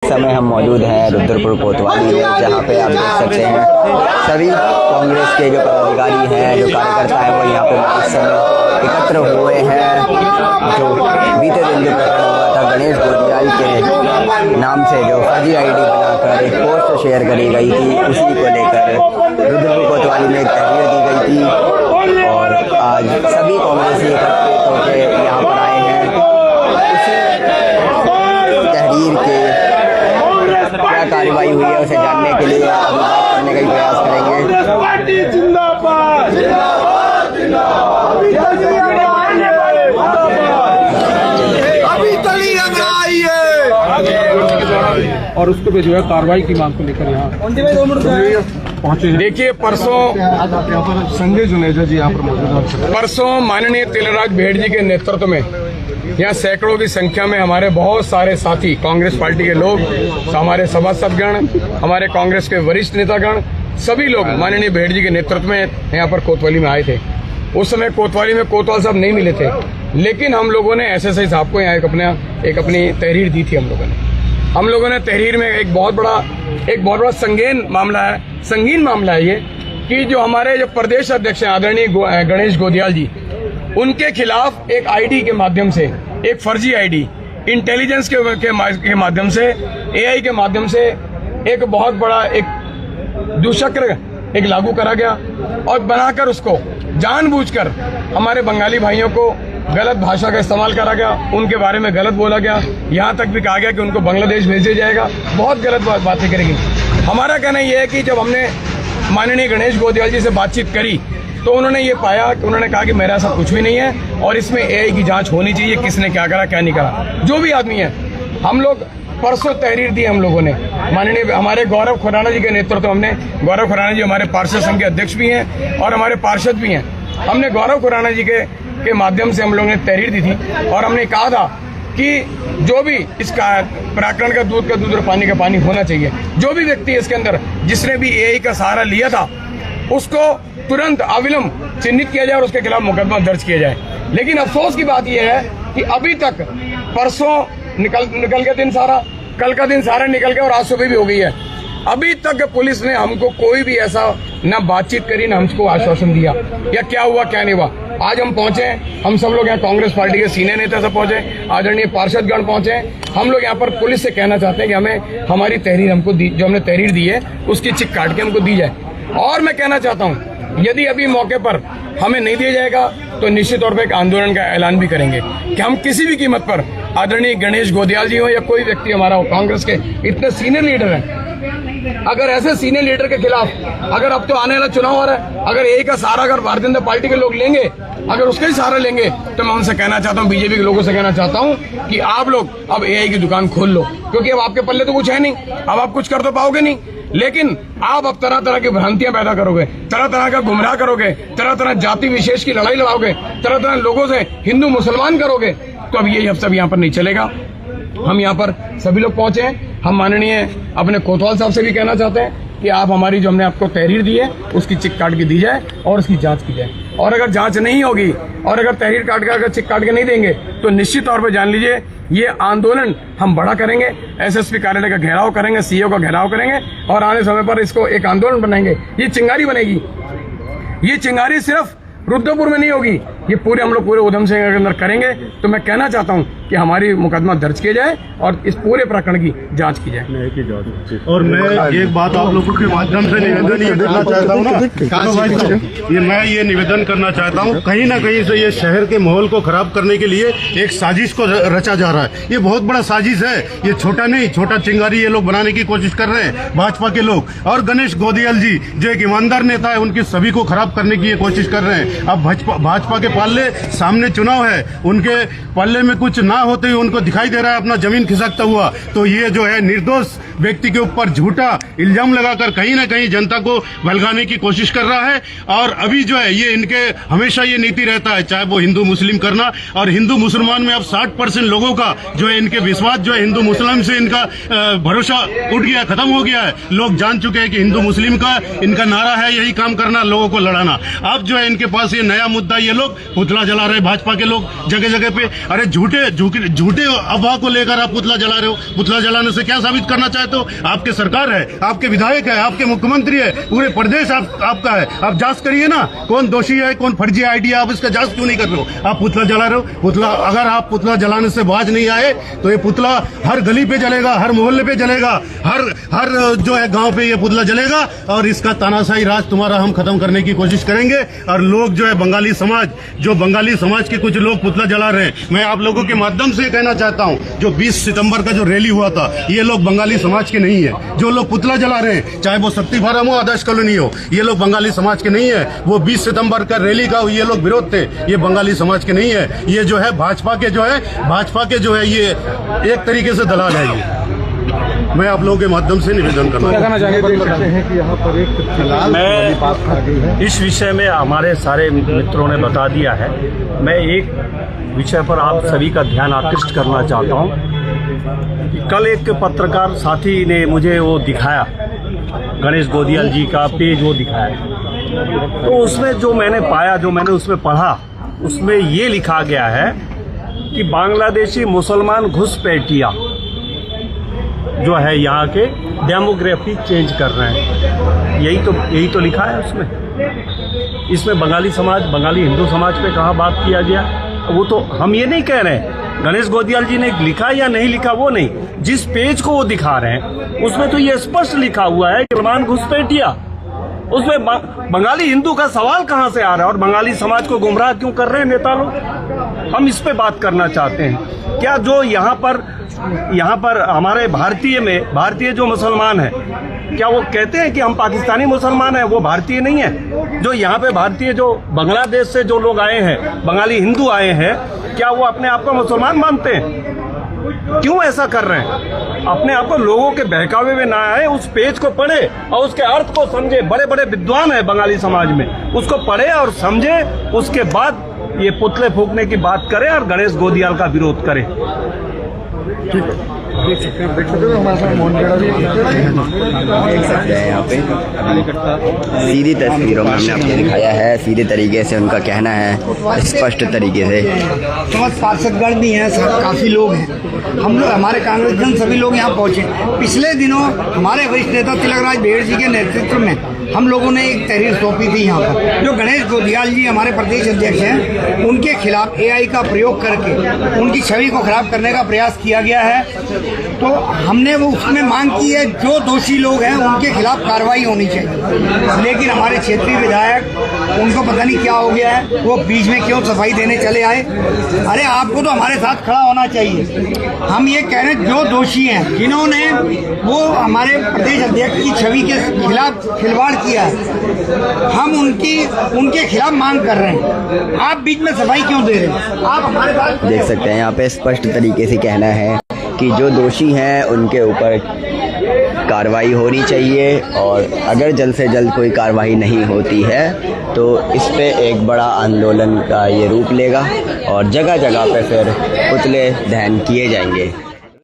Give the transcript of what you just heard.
समय हम मौजूद हैं रुद्रपुर कोतवाली में, जहाँ पे आप देख सकते हैं सभी कांग्रेस के जो पदाधिकारी हैं, जो कार्यकर्ता हैं, वो यहाँ पे इस समय एकत्र हुए हैं। जो बीते दिन जो प्रकरण हुआ था गणेश गोदियाल के नाम से जो फर्जी आईडी बनाकर एक पोस्ट शेयर करी गई थी, उसी को लेकर रुद्रपुर कोतवाली में एक तहरीर दी गई थी और आज सभी कांग्रेसी एकत्रित होकर यहाँ पर आए हैं। तहरीर के क्या कार्रवाई हुई है उसे जानने के लिए अभी बात करने का ही प्रयास करेंगे। और उसको भी जो है कार्रवाई की मांग को लेकर यहाँ पहुंचे। देखिए, संजय जुनेजा जी यहाँ पर मौजूद। परसों माननीय तिलराज भेड़ जी के नेतृत्व में यहाँ सैकड़ों की संख्या में हमारे बहुत सारे साथी कांग्रेस पार्टी के लोग, हमारे सभासदगण, हमारे कांग्रेस के वरिष्ठ नेतागण, सभी लोग माननीय भेड़ जी के नेतृत्व में यहाँ पर कोतवाली में आए थे। उस समय कोतवाली में कोतवाल साहब नहीं मिले थे, लेकिन हम लोगों ने एसएसआई साहब को यहाँ एक अपनी तहरीर दी थी। हम लोगों ने तहरीर में एक बहुत बड़ा संगीन मामला है ये कि जो हमारे जो प्रदेश अध्यक्ष हैं आदरणीय गणेश गोदियाल जी, उनके खिलाफ एक आईडी के माध्यम से, एक फर्जी आईडी इंटेलिजेंस के माध्यम से, एआई के माध्यम से एक बहुत बड़ा एक दुष्चक्र एक लागू करा गया और बनाकर उसको जानबूझकर हमारे बंगाली भाइयों को गलत भाषा का इस्तेमाल करा गया, उनके बारे में गलत बोला गया, यहाँ तक भी कहा गया कि उनको बांग्लादेश भेजा जाएगा। बहुत गलत बातें करेगी। हमारा कहना यह है कि जब हमने माननीय गणेश गोदियाल जी से बातचीत करी तो उन्होंने ये पाया कि उन्होंने कहा कि मेरा ऐसा कुछ भी नहीं है और इसमें एआई की जांच होनी चाहिए, किसने क्या करा क्या नहीं करा, जो भी आदमी है। हम लोग परसों तहरीर दी हम लोगों ने, माननीय हमारे गौरव खुराना जी के नेतृत्व, हमने गौरव खुराना जी हमारे पार्षद संघ के अध्यक्ष भी हैं और हमारे पार्षद भी हैं। हमने गौरव खुराना जी के माध्यम से हम लोगों ने तहरीर दी थी और हमने कहा था कि जो भी इसका प्रकरण का दूध और पानी का पानी होना चाहिए। जो भी व्यक्ति इसके अंदर जिसने भी एआई का सहारा लिया था उसको तुरंत अविलंब चिन्हित किया जाए और उसके खिलाफ मुकदमा दर्ज किया जाए। लेकिन अफसोस की बात यह है कि अभी तक परसों निकल गया दिन सारा, कल का दिन सारा निकल गया और आज सुबह भी हो गई है। अभी तक पुलिस ने हमको कोई भी ऐसा न बातचीत करी, न हमको आश्वासन दिया या क्या हुआ क्या नहीं हुआ। आज हम पहुंचे, हम सब लोग यहाँ कांग्रेस पार्टी के सीनियर नेता सब पहुंचे, आदरणीय पार्षदगण पहुंचे। हम लोग यहाँ पर पुलिस से कहना चाहते हैं कि हमें हमारी तहरीर हमको जो हमने तहरीर दी है उसकी चिक काट के हमको दी जाए। और मैं कहना चाहता हूँ यदि अभी मौके पर हमें नहीं दिया जाएगा तो निश्चित तौर पर एक आंदोलन का ऐलान भी करेंगे कि हम किसी भी कीमत पर आदरणीय गणेश गोदियाल जी हो या कोई व्यक्ति हमारा हो, कांग्रेस के इतने सीनियर लीडर हैं, अगर ऐसे सीनियर लीडर के खिलाफ, अगर अब तो आने वाला चुनाव हो रहा है, अगर यही का सहारा अगर भारतीय जनता पार्टी के लोग लेंगे, अगर उसका ही सहारा लेंगे, तो मैं उनसे कहना चाहता हूँ, बीजेपी के लोगों से कहना चाहता हूँ कि आप लोग अब एआई की दुकान खोल लो, क्योंकि अब आपके पल्ले तो कुछ है नहीं, अब आप कुछ कर तो पाओगे नहीं। लेकिन आप अब तरह तरह की भ्रांतियां पैदा करोगे, तरह तरह का गुमराह करोगे, तरह तरह जाति विशेष की लड़ाई लड़ाओगे, तरह तरह लोगों से हिंदू मुसलमान करोगे, तो अब ये सब यहाँ पर नहीं चलेगा। हम यहाँ पर सभी लोग पहुंचे हैं। हम माननीय अपने कोतवाल साहब से भी कहना चाहते हैं कि आप हमारी जो हमने आपको तहरीर दी है उसकी चिक काट के दी जाए और उसकी जांच की जाए। और अगर जांच नहीं होगी और अगर तहरीर काट के अगर चिक काट के नहीं देंगे तो निश्चित तौर पर जान लीजिए ये आंदोलन हम बड़ा करेंगे, एसएसपी कार्यालय का घेराव करेंगे, सीओ का घेराव करेंगे और आने समय पर इसको एक आंदोलन बनाएंगे। ये चिंगारी बनेगी। ये चिंगारी सिर्फ रुद्रपुर में नहीं होगी, ये पूरे हम लोग पूरे उधम सिंह के अंदर करेंगे। तो मैं कहना चाहता हूं कि हमारी मुकदमा दर्ज किया जाए और इस पूरे प्रकरण की जांच की जाए। और मैं एक बात आप लोगों के माध्यम से निवेदन ये करना चाहता हूँ ना, मैं ये निवेदन करना चाहता हूँ, कहीं ना कहीं से ये शहर के माहौल को खराब करने के लिए एक साजिश को रचा जा रहा है। ये बहुत बड़ा साजिश है, ये छोटा नहीं, छोटा चिंगारी ये लोग बनाने की कोशिश कर रहे हैं भाजपा के लोग। और गणेश गोदियाल जी जो एक ईमानदार नेता है, उनकी सभी को खराब करने की ये कोशिश कर रहे हैं। अब भाजपा के पाले सामने चुनाव है, उनके पल्ले में कुछ ना होते ही उनको दिखाई दे रहा है अपना जमीन खिसकता हुआ। तो ये जो है निर्दोष व्यक्ति के ऊपर झूठा इल्जाम लगाकर कहीं ना कहीं जनता को भलगाने की कोशिश कर रहा है। और अभी जो है ये इनके हमेशा ये नीति रहता है, चाहे वो हिंदू मुस्लिम करना, और हिंदू मुसलमान में अब 60% लोगों का जो है इनके विश्वास जो है हिंदू मुस्लिम से इनका भरोसा उठ गया, खत्म हो गया है। लोग जान चुके हैं कि हिंदू मुस्लिम का इनका नारा है यही काम करना, लोगों को लड़ाना। अब जो है इनके पास ये नया मुद्दा ये लोग पुतला जला रहे भाजपा के लोग जगह जगह पे। अरे झूठे अफवाह को लेकर आप पुतला जला रहे हो। पुतला जलाने से क्या साबित करना चाहते हो? आपके सरकार है, आपके विधायक है, आपके मुख्यमंत्री है, पूरे प्रदेश आपका है। आप जांच करिए ना, कौन दोषी है, कौन फर्जी आईडी है, आप इसका जांच क्यों नहीं कर रहे हो? आप पुतला जला रहे हो। पुतला, अगर आप पुतला जलाने से बाज नहीं आए तो ये पुतला हर गली पे जलेगा, हर मोहल्ले पे जलेगा, हर जो है गांव पे ये पुतला जलेगा और इसका तानाशाही राज तुम्हारा हम खत्म करने की कोशिश करेंगे। और लोग जो है बंगाली समाज के कुछ लोग पुतला जला रहे हैं। मैं आप लोगों के माध्यम से कहना चाहता हूं, जो 20 सितंबर का जो रैली हुआ था, ये लोग बंगाली समाज के नहीं है। जो लोग पुतला जला रहे हैं, चाहे वो शक्ति फार्म हो, आदर्श कॉलोनी हो, ये लोग बंगाली समाज के नहीं है। वो 20 सितंबर का रैली का ये लोग विरोध थे, ये बंगाली समाज के नहीं है। ये जो है भाजपा के जो है ये एक तरीके से दलाल है। ये मैं आप लोगों के माध्यम से निवेदन करना मैं इस विषय में हमारे सारे मित्रों ने बता दिया है। मैं एक विषय पर आप सभी का ध्यान आकृष्ट करना चाहता हूं। कल एक पत्रकार साथी ने मुझे वो दिखाया, गणेश गोदियाल जी का पेज वो दिखाया, तो उसमें जो मैंने पाया, जो मैंने उसमें पढ़ा, उसमें ये लिखा गया है कि बांग्लादेशी मुसलमान घुसपैठिया जो है यहाँ के डेमोग्राफी चेंज कर रहे हैं। यही तो लिखा है उसमें। इसमें बंगाली समाज, बंगाली हिंदू समाज पे कहाँ बात किया गया? वो तो हम ये नहीं कह रहे हैं, गणेश गोदियाल जी ने लिखा या नहीं लिखा वो नहीं, जिस पेज को वो दिखा रहे हैं उसमें तो ये स्पष्ट लिखा हुआ है कि मुसलमान घुसपैठिया। उसमें बंगाली हिंदू का सवाल कहाँ से आ रहा है और बंगाली समाज को गुमराह क्यों कर रहे हैं नेता लोग? हम इस पे बात करना चाहते हैं। क्या जो यहाँ पर हमारे भारतीय जो मुसलमान है, क्या वो कहते हैं कि हम पाकिस्तानी मुसलमान हैं? वो भारतीय नहीं है। जो यहाँ पे भारतीय, जो बांग्लादेश से जो लोग आए हैं, बंगाली हिंदू आए हैं, क्या वो अपने आप को मुसलमान मानते हैं? क्यों ऐसा कर रहे हैं? अपने आप को लोगों के बहकावे में ना आए, उस पेज को पढ़े और उसके अर्थ को समझे। बड़े बड़े विद्वान है बंगाली समाज में, उसको पढ़े और समझे, उसके बाद ये पुतले फूकने की बात करें और गणेश गोदियाल का विरोध करें। देख सकते हैं यहाँ पे सीधी तस्वीरों में हमने आपको दिखाया है। सीधे तरीके से उनका कहना है, स्पष्ट तरीके से। पार्षदगण भी हैं, काफ़ी लोग हैं। हम लोग, हमारे कांग्रेसजन सभी लोग यहाँ पहुँचे। पिछले दिनों हमारे वरिष्ठ नेता तिलकराज भेड़ जी के नेतृत्व में हम लोगों ने एक तहरीर सौंपी थी यहाँ पर। जो गणेश गोदियाल जी हमारे प्रदेश अध्यक्ष हैं, उनके खिलाफ एआई का प्रयोग करके उनकी छवि को खराब करने का प्रयास किया गया है। तो हमने वो उसमें मांग की है, जो दोषी लोग हैं उनके खिलाफ कार्रवाई होनी चाहिए। लेकिन हमारे क्षेत्रीय विधायक, उनको पता नहीं क्या हो गया है, वो बीच में क्यों सफाई देने चले आए। अरे आपको तो हमारे साथ खड़ा होना चाहिए। हम ये कह रहे हैं, जो दोषी हैं, जिन्होंने वो हमारे प्रदेश अध्यक्ष की छवि के खिलाफ खिलवाड़ किया है, हम उनके खिलाफ मांग कर रहे हैं। आप बीच में सफाई क्यों दे रहे हैं? आप हमारे साथ देख सकते हैं यहाँ पे स्पष्ट तरीके से कहना है कि जो दोषी हैं उनके ऊपर कार्रवाई होनी चाहिए, और अगर जल्द से जल्द कोई कार्रवाई नहीं होती है तो इस पे एक बड़ा आंदोलन का ये रूप लेगा और जगह जगह पे फिर पुतले दहन किए जाएंगे।